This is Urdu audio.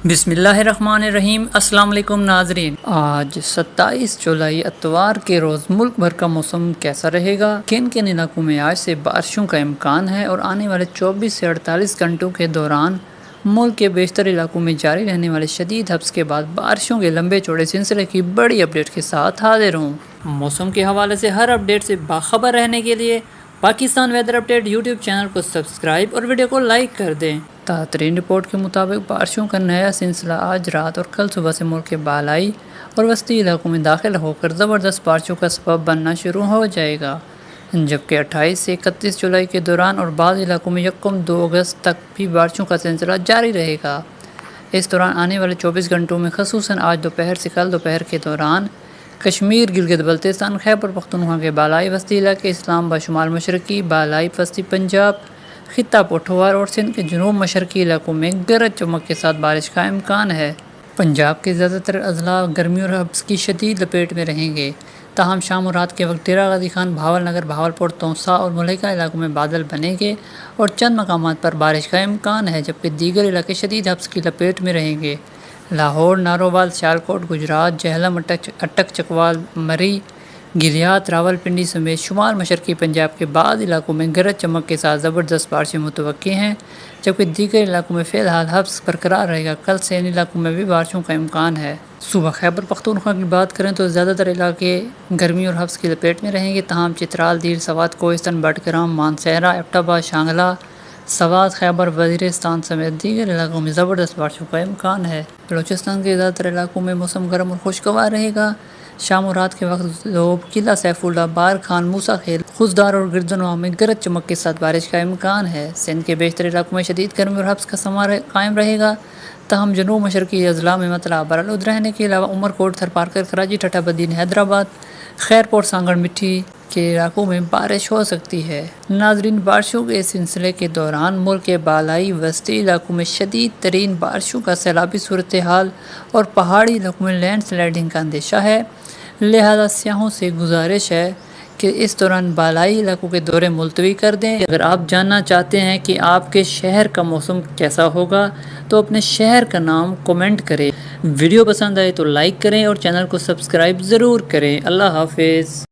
بسم اللہ الرحمن الرحیم۔ السلام علیکم ناظرین، آج 27 جولائی اتوار کے روز ملک بھر کا موسم کیسا رہے گا؟ کن کن علاقوں میں آج سے بارشوں کا امکان ہے اور آنے والے 24 سے 48 گھنٹوں کے دوران ملک کے بیشتر علاقوں میں جاری رہنے والے شدید حبس کے بعد بارشوں کے لمبے چوڑے سلسلے کی بڑی اپڈیٹ کے ساتھ حاضر ہوں۔ موسم کے حوالے سے ہر اپڈیٹ سے باخبر رہنے کے لیے Pakistan weather update YouTube channel کو سبسکرائب اور ویڈیو کو لائک کر دیں۔ تازہ ترین رپورٹ کے مطابق بارشوں کا نیا سلسلہ آج رات اور کل صبح سے ملک کے بالائی اور وسطی علاقوں میں داخل ہو کر زبردست بارشوں کا سبب بننا شروع ہو جائے گا، جبکہ 28 سے 31 جولائی کے دوران اور بعض علاقوں میں یکم 2 اگست تک بھی بارشوں کا سلسلہ جاری رہے گا۔ اس دوران آنے والے 24 گھنٹوں میں خصوصاً آج دوپہر سے کل دوپہر کے دوران کشمیر، گلگت بلتستان، خیبر پختونخوا کے بالائی وسطی علاقے، اسلام آباد شمال مشرقی، بالائی وسطی پنجاب، خطہ پوٹھوار اور سندھ کے جنوب مشرقی علاقوں میں گرج چمک کے ساتھ بارش کا امکان ہے۔ پنجاب کے زیادہ تر اضلاع گرمی اور حبس کی شدید لپیٹ میں رہیں گے، تاہم شام اور رات کے وقت ڈیرہ غازی خان، بھاول نگر، بہاولپور، توسا اور ملحقہ علاقوں میں بادل بنیں گے اور چند مقامات پر بارش کا امکان ہے، جبکہ دیگر علاقے شدید حبس کی لپیٹ میں رہیں گے۔ لاہور، نارووال، سیالکوٹ، گجرات، جہلم، اٹک، چکوال، مری، گلیات، راول پنڈی سمیت شمال مشرقی پنجاب کے بعض علاقوں میں گرج چمک کے ساتھ زبردست بارشیں متوقع ہیں، جبکہ دیگر علاقوں میں فی الحال حبس برقرار رہے گا۔ کل سے ان علاقوں میں بھی بارشوں کا امکان ہے۔ صوبہ خیبر پختونخوا کی بات کریں تو زیادہ تر علاقے گرمی اور حبس کی لپیٹ میں رہیں گے، تاہم چترال، دیر، سوات، کوہستان، بٹگرام، مانسہرہ، ایبٹ آباد، شانگلہ، سوات، خیبر وزیرستان سمیت دیگر علاقوں میں زبردست بارشوں کا امکان ہے۔ بلوچستان کے زیادہ تر علاقوں میں موسم گرم اور خوشگوار رہے گا۔ شام اور رات کے وقت ذوب، قلعہ سیف اللہ، بار خان، موسیٰ خیل، خوزدار اور گردنواں میں گرج چمک کے ساتھ بارش کا امکان ہے۔ سندھ کے بیشتر علاقوں میں شدید گرمی اور حبس کا سما قائم رہے گا، تاہم جنوب مشرقی اضلاع میں مطلع برآلود رہنے کے علاوہ عمرکوٹ، تھرپارکر، کراچی، ٹھٹہ بدین، حیدرآباد، خیرپور، سانگڑ، مٹھی کے علاقوں میں بارش ہو سکتی ہے۔ ناظرین، بارشوں کے سلسلے کے دوران ملک کے بالائی وسطی علاقوں میں شدید ترین بارشوں کا سیلابی صورتحال اور پہاڑی علاقوں میں لینڈ سلائڈنگ کا اندیشہ ہے، لہذا سیاحوں سے گزارش ہے کہ اس دوران بالائی علاقوں کے دورے ملتوی کر دیں۔ اگر آپ جاننا چاہتے ہیں کہ آپ کے شہر کا موسم کیسا ہوگا تو اپنے شہر کا نام کومنٹ کریں۔ ویڈیو پسند آئے تو لائک کریں اور چینل کو سبسکرائب ضرور کریں۔ اللہ حافظ۔